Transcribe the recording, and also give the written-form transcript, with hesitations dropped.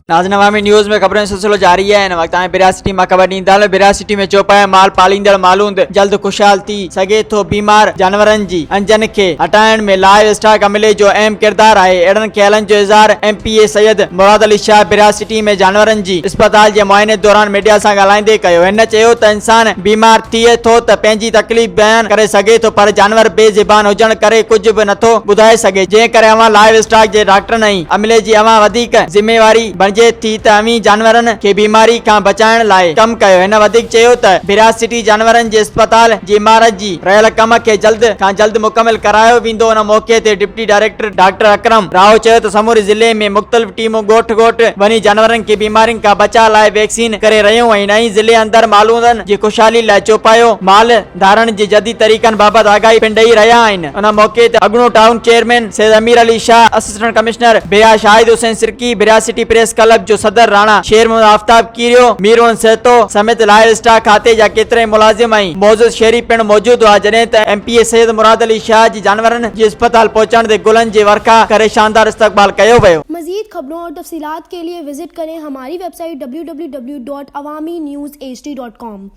नाज़रीन अवामी न्यूज़ में खबरों सिलसिलो जारी है। इन वक्त भिरयास्टी में खबर ॾींदा भिरयास्टी में चोपायो माल पालींदड़ मालूंद जल्द खुशहाल थी सघे थो। बीमार जानवरन जी अहंजन खे हटाइण में लाइव स्टॉक अमले जो अहम किरदार है। अहिड़नि ख्यालनि जो इज़हार MPA सैयद मुराद अली शाह भिरयास्टी में जानवरन जी अस्पताल जे मुआइने दौरान मीडिया सां ॻाल्हाईंदे कयो। हिन चयो त इंसान बीमार थिए थो त पंहिंजी तकलीफ़ बयान करे सघे थो, पर जानवर बेज़बान हुजण करे कुछ भी नथो ॿुधाए सघे। जंहिं करे अवां लाइव स्टॉक जे डॉक्टरनि ऐं अमले जी अवां वधीक जिम्मेवारी बणिजे थी त अवी जानवरन के बीमारी खां बचाइण लाइ कम कयो। हिन वधीक चयो त भिरयास्टी जानवरन जे अस्पताल जी इमारत जी रहियल कम खे जल्द खां जल्द मुकम्मल करायो वेंदो। उन मौके ते डिप्टी डायरेक्टर डॉक्टर अकरम राव चयो त समूरे जिले में मुख़्तलिफ़ टीमूं ॻोठ ॻोठ वञी जानवरन के बीमारियुनि खां बचाव लाइ वैक्सीन करे रहियूं आहिनि ऐं जिले अंदर मालूंदन जी खुशहाली लाइ चोपायो माल धारण जे जदीद तरीक़नि बाबति आगाही पिण ॾेई रहिया आहिनि। उन मौके ते अगणो टाउन चेयरमैन सैयद अमीर अली शाह, असिस्टेंट कमिश्नर बेया शाहिद हुसैन सिरकी, भिरयास्टी प्रेस क्लब जो सदर राणा शेर आफ्ताब कीरियो, मीरुन सेतो समेत लाइव स्टॉक खाते जा केतिरे मुलाजिम ऐं मौजूद शहरी पिण मौजूद हुआ। जॾहिं त MPA सैयद मुराद अली शाह जी जानवरन जी अस्पताल पहुंचण ते गुलन जे वर्खा करे शानदार इस्तकबाल कयो वियो। मजीद खबरों और तफसीलात के लिए विजिट करें हमारी वेबसाइट www.awamiNewsHD.com।